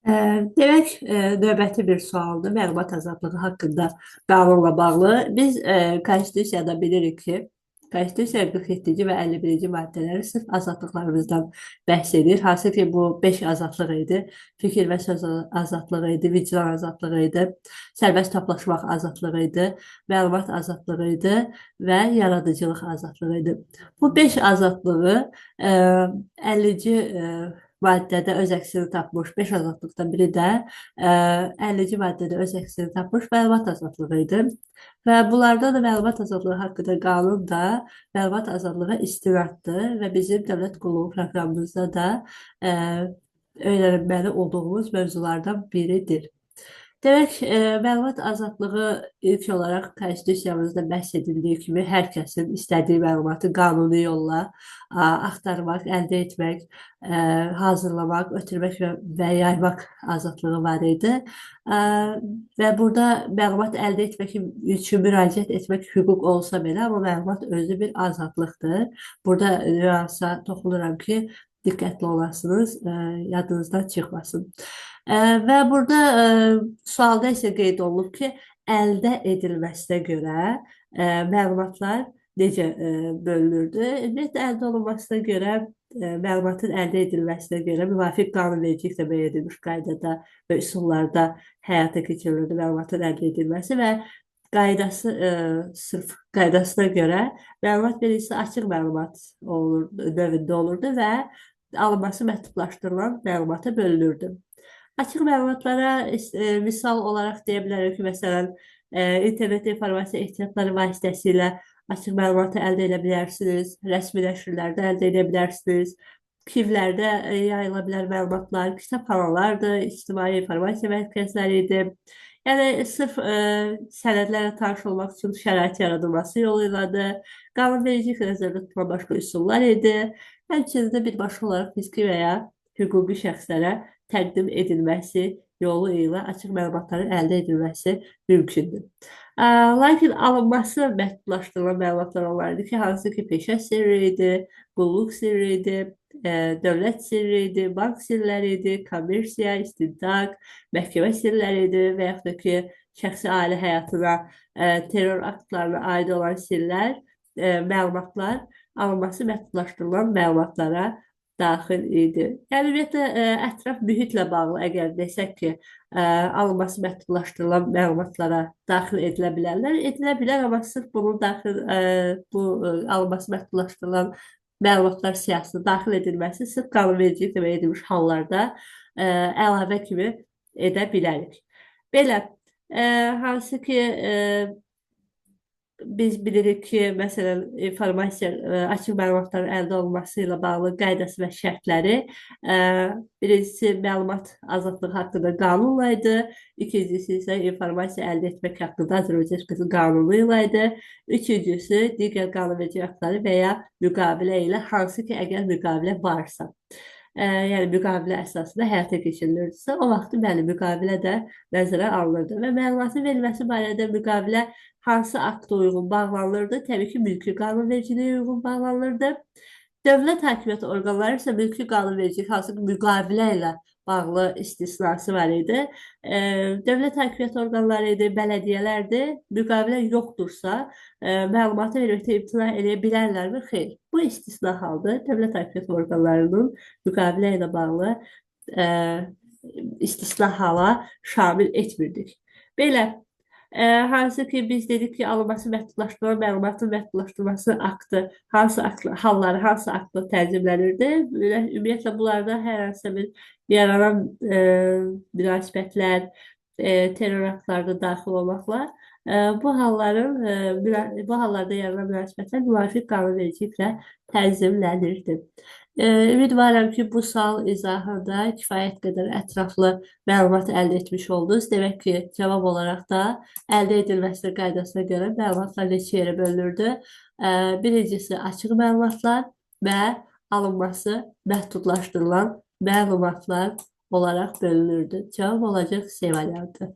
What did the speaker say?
Demək, növbəti bir sualdır. Məlumat azadlığı haqqında qanunla bağlı. Biz Konstitusiyada bilirik ki, Konstitusiya 47-ci və 51-ci maddələri sırf azadlıqlarımızdan bəhs edir. Hansı ki, bu 5 azadlıq idi. Fikir və söz azadlığı idi, vicdan azadlığı idi, sərbəst toplaşmaq azadlığı idi, məlumat azadlığı idi və yaradıcılıq azadlığı idi. Bu 5 azadlığı 50-ci maddədə öz əksini tapmış 5 azadlıqdan biri də 50-ci maddədə öz əksini tapmış məlumat azadlığı idi. Və bunlarda da məlumat azadlığı haqqında qanun da məlumat azadlığı istinaddır və bizim dövlət qulluğu proqramımızda da ə, öyrənilməli olduğumuz mövzulardan biridir. Demək, məlumat azadlığı ilk olaraq Konstitusiyamızda bəhs edildiyi kimi hər kəsin istədiyi məlumatı qanuni yolla axtarmaq, əldə etmək, hazırlamaq, ötürmək və yaymaq azadlığı var idi. Və burada məlumat əldə etmək üçün müraciət etmək hüquq olsa belə, bu məlumat özü bir azadlıqdır. Burada nüansa toxunuram ki, diqqətli olasınız, yadınızdan çıxmasın. Və burada sualda isə qeyd olunub ki, əldə edilməsinə görə məlumatlar necə bölünürdü? Ümumiyyətlə, əldə olunmasına görə, məlumatın əldə edilməsinə görə müvafiq qanunvericiliklə müəyyən edilmiş qaydada və üsullarda həyata keçirilirdi məlumatın əldə edilməsi və qaydası, sırf qaydasına görə məlumat birincisi açıq məlumat növündə olurdu və alınması məhdudlaşdırılan məlumata bölünürdü. Açıq məlumatlara misal olaraq deyə bilərik ki, məsələn, internet informasiya ehtiyatları vasitəsilə açıq məlumatı əldə edə bilərsiniz, rəsmi nəşrlərdə əldə edə bilərsiniz, arxivlərdə yayıla bilər məlumatlar, kitabxanalardır, ictimai informasiya mərkəzləridir. Yəni, sırf sənədlərlə tanış olmaq üçün şərait yaradılması yolu ilədir, qanunvericiliklə nəzərdə tutulan başqa üsullar idi. Həmçinin də birbaşa olaraq fiziki və ya hüquqi şəxslərə təqdim edilməsi yolu ilə açıq məlumatların əldə edilməsi mümkündür. Lakin alınması məhdudlaşdırılan məlumatlar olardı ki, hansı ki, peşə sirri idi, qulluq sirri idi, dövlət sirri idi, bank sirləri idi, kommersiya, istintaq, məhkəmə sirləri idi və yaxud da ki, şəxsi ailə həyatına, terror aktlarına aid olan sirlər, məlumatlar alınması məhdudlaşdırılan məlumatlara daxil idi. Yəni, ümumiyyətlə, ətraf mühitlə bağlı əgər desək ki, alınması məhdudlaşdırılan məlumatlara daxil edilə bilərlər, edilə bilər, amma sırf bunun bu alınması məhdudlaşdırılan məlumatlar siyahısına daxil edilməsi sırf qanunvericiliklə müəyyən edilmiş hallarda əlavə kimi edə bilərik. Belə, hansı ki, biz bilirik ki, məsələn, açıq məlumatların əldə olunması ilə bağlı qaydası və şərtləri birincisi məlumat azadlığı haqqında qanunla idi, ikincisi isə informasiya əldə etmək haqqında Azərbaycan Respublikası qanunu ilə idi, üçüncüsü digər qanunverici aktları və ya müqavilə ilə, hansı ki, əgər müqavilə varsa. Yəni, müqavilə əsasında həyata keçirilirsə, o vaxt bəli, müqavilə də nəzərə alınırdı və məlumatın verilməsi barədə müqavilə hansı akta uyğun bağlanılırdı? Təbii ki, mülki qanunvericiliyə uyğun bağlanılırdı. Dövlət hakimiyyəti orqanları isə mülki qanunvericilik, hansı ki, müqavilə ilə bağlı istisnası var idi. Dövlət hakimiyyəti orqanları idi, bələdiyyələrdir. Müqavilə yoxdursa, məlumatı verməkdə imtina edə bilərlərmi? Xeyr. Bu istisna haldır. Dövlət hakimiyyəti orqanlarının müqavilə ilə bağlı istisna hala şamil etmirdik. Belə, hansı ki, biz dedik ki, alınması məhdudlaşdırılan məlumatın məhdudlaşdırılması aktı, hansı halları, hansı aktla tənzimlənirdi? Ümumiyyətlə, bunlarda hər hansı bir yaranan münasibətlər, terror aktlarında daxil olmaqla bu hallarda yaranan münasibətlər müvafiq qanunvericiliklə tənzimlənirdi. Ümidvaram ki, bu sual izahında kifayət qədər ətraflı məlumat əldə etmiş oldunuz. Demək ki, cavab olaraq da əldə edilməsi qaydasına görə məlumatlar neçə yerə bölünürdü? Birincisi, açıq məlumatlar və alınması məhdudlaşdırılan məlumatlar olaraq bölünürdü. Cavab olacaq C variantı.